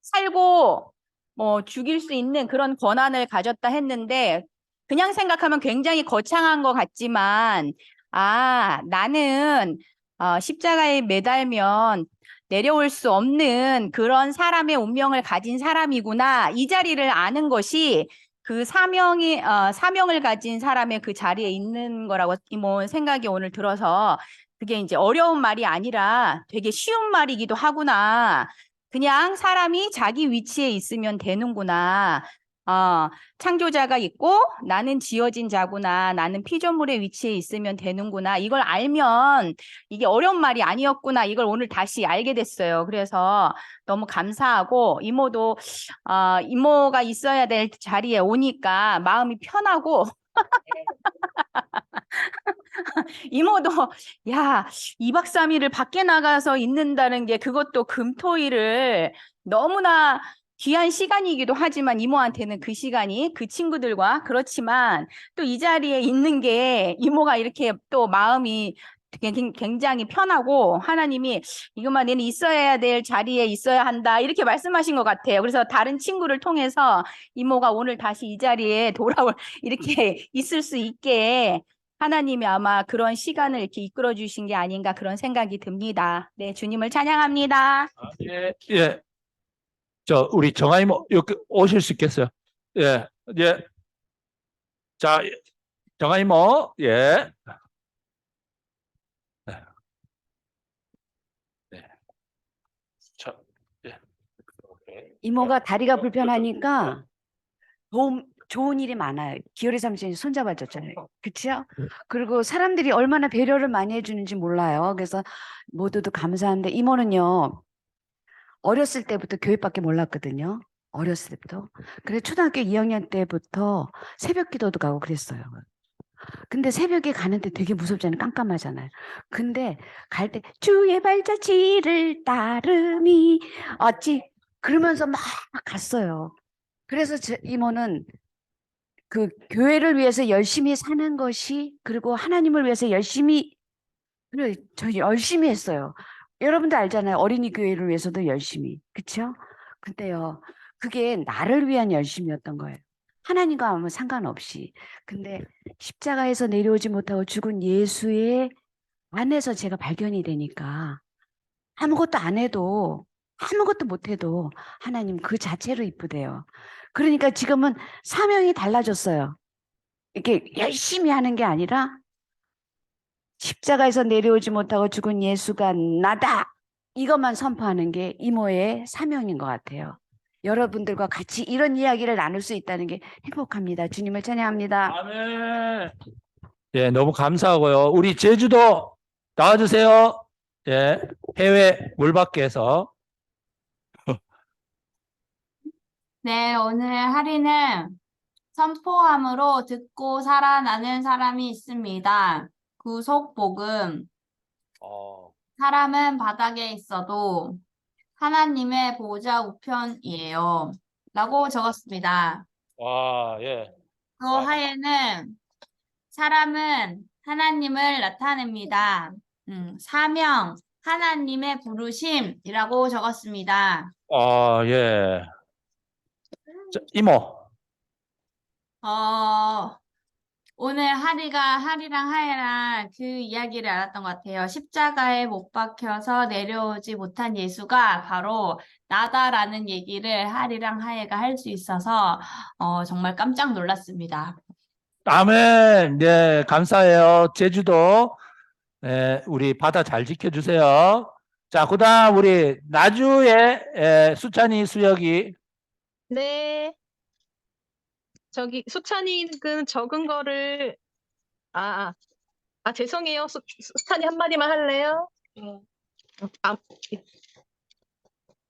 살고 뭐 죽일 수 있는 그런 권한을 가졌다 했는데 그냥 생각하면 굉장히 거창한 것 같지만, 아, 나는 십자가에 매달면 내려올 수 없는 그런 사람의 운명을 가진 사람이구나. 이 자리를 아는 것이 그 사명을 가진 사람의 그 자리에 있는 거라고 뭐 생각이 오늘 들어서 그게 이제 어려운 말이 아니라 되게 쉬운 말이기도 하구나. 그냥 사람이 자기 위치에 있으면 되는구나. 창조자가 있고 나는 지어진 자구나. 나는 피조물의 위치에 있으면 되는구나. 이걸 알면 이게 어려운 말이 아니었구나. 이걸 오늘 다시 알게 됐어요. 그래서 너무 감사하고 이모도 이모가 있어야 될 자리에 오니까 마음이 편하고 이모도 야, 2박 3일을 밖에 나가서 있는다는 게 그것도 금토일을 너무나 귀한 시간이기도 하지만 이모한테는 그 시간이 그 친구들과 그렇지만 또 이 자리에 있는 게 이모가 이렇게 또 마음이 굉장히 편하고 하나님이 이것만 얘는 있어야 될 자리에 있어야 한다 이렇게 말씀하신 것 같아요. 그래서 다른 친구를 통해서 이모가 오늘 다시 이 자리에 돌아올 이렇게 있을 수 있게 하나님이 아마 그런 시간을 이렇게 이끌어 주신 게 아닌가 그런 생각이 듭니다. 네, 주님을 찬양합니다. 예, 예. 우리 정아이 뭐 여기 오실 수 있겠어요? 예, 예. 자, 정아이 뭐, 예. 네. 네. 자, 예. 이모가 다리가 불편하니까 좋은 일이 많아요. 기어리 삼촌이 손잡아줬잖아요. 그렇죠? 그리고 사람들이 얼마나 배려를 많이 해주는지 몰라요. 그래서 모두도 감사한데 이모는요. 어렸을 때부터 교회밖에 몰랐거든요. 어렸을 때부터. 그래 초등학교 2학년 때부터 새벽 기도도 가고 그랬어요. 근데 새벽에 가는데 되게 무섭잖아요. 깜깜하잖아요. 근데 갈 때 주의 발자취를 따름이 어찌 그러면서 막 갔어요. 그래서 이모는 그 교회를 위해서 열심히 사는 것이 그리고 하나님을 위해서 열심히 저 열심히 했어요. 여러분도 알잖아요. 어린이 교회를 위해서도 열심히. 그렇죠? 근데요. 그게 나를 위한 열심이었던 거예요. 하나님과 아무 상관없이. 근데 십자가에서 내려오지 못하고 죽은 예수의 안에서 제가 발견이 되니까 아무것도 안 해도 아무것도 못 해도 하나님 그 자체로 이쁘대요. 그러니까 지금은 사명이 달라졌어요. 이렇게 열심히 하는 게 아니라 십자가에서 내려오지 못하고 죽은 예수가 나다. 이것만 선포하는 게 이모의 사명인 것 같아요. 여러분들과 같이 이런 이야기를 나눌 수 있다는 게 행복합니다. 주님을 찬양합니다. 아멘. 예, 너무 감사하고요. 우리 제주도 나와주세요. 예, 해외 물밖에서. 네, 오늘 할인은 선포함으로 듣고 살아나는 사람이 있습니다. 구속 복음. 사람은 바닥에 있어도 하나님의 보호자 우편이에요. 라고 적었습니다. 와, 예. 그 하에는 사람은 하나님을 나타냅니다. 사명, 하나님의 부르심이라고 적었습니다. 예. 자, 이모. 오늘 하리랑 하예랑 그 이야기를 알았던 것 같아요. 십자가에 못 박혀서 내려오지 못한 예수가 바로 나다라는 얘기를 하리랑 하예가 할 수 있어서 정말 깜짝 놀랐습니다. 아멘. 네, 감사해요. 제주도. 네, 우리 바다 잘 지켜주세요. 자, 그다음 우리 나주의 수찬이 수혁이. 네. 저기 수찬이는 적은 거를 죄송해요. 수찬이 한마디만 할래요?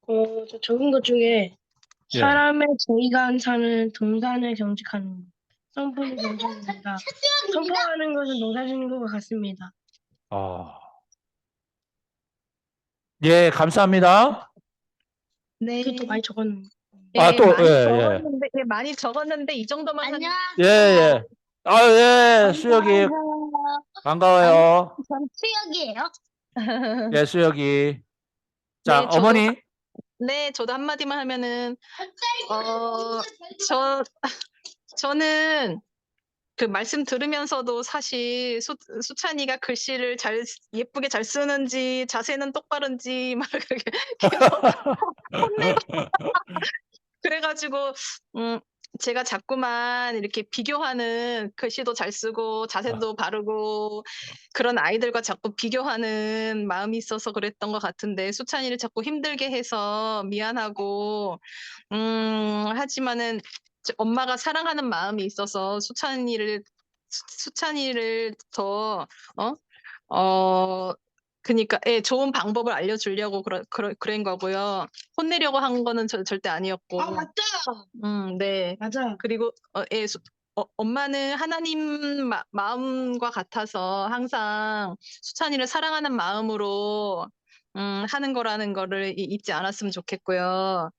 저 적은 것 중에 예. 사람의 제의가 안 사는 동산을 경직하는 선포는 경직입니다. 선포하는 것은 농사짓는 것과 같습니다. 예, 감사합니다. 네. 그것도 많이 적었는데. 많이 적었는데 이 정도만 하는. 예, 예. 예, 수혁이. 반가워요. 전 수혁이에요. 예, 수혁이. 자, 네, 어머니. 네, 저도 한마디만 하면은 저는 그 말씀 들으면서도 사실 수찬이가 글씨를 예쁘게 잘 쓰는지 자세는 똑바른지 막 그렇게 계속 혼내고 그래가지고 제가 자꾸만 이렇게 비교하는 글씨도 잘 쓰고 자세도 바르고 그런 아이들과 자꾸 비교하는 마음이 있어서 그랬던 것 같은데 수찬이를 자꾸 힘들게 해서 미안하고 하지만은 엄마가 사랑하는 마음이 있어서 수찬이를 더 그니까 예, 좋은 방법을 알려주려고 그런 거고요. 혼내려고 한 거는 절대 아니었고. 아, 맞다. 네. 맞아. 그리고 예, 엄마는 하나님 마음과 같아서 항상 수찬이를 사랑하는 마음으로 하는 거라는 거를 잊지 않았으면 좋겠고요.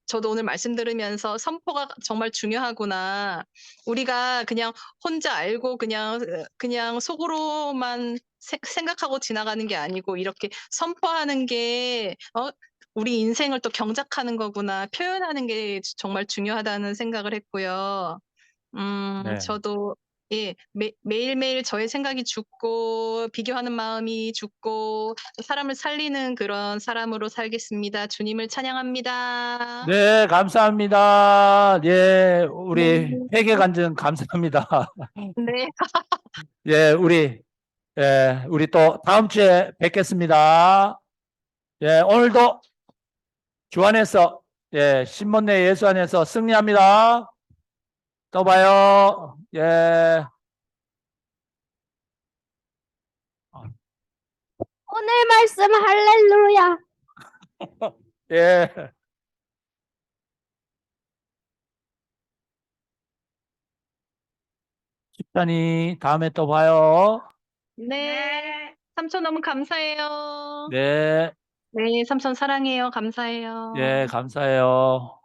저도 오늘 말씀 들으면서 선포가 정말 중요하구나. 우리가 그냥 혼자 알고 그냥 속으로만 생각하고 지나가는 게 아니고 이렇게 선포하는 게 우리 인생을 또 경작하는 거구나. 표현하는 게 정말 중요하다는 생각을 했고요. 네. 저도 예, 매일매일 저의 생각이 죽고 비교하는 마음이 죽고 사람을 살리는 그런 사람으로 살겠습니다. 주님을 찬양합니다. 네, 감사합니다. 예, 우리 회계 간증 감사합니다. 네. 예, 우리 또 다음 주에 뵙겠습니다. 예, 오늘도 주 안에서 신문 내 예수 안에서 승리합니다. 또 봐요. 예. 오늘 말씀 할렐루야. 예. 집단이 다음에 또 봐요. 네. 삼촌 너무 감사해요. 네. 네, 삼촌 사랑해요. 감사해요. 예, 감사해요.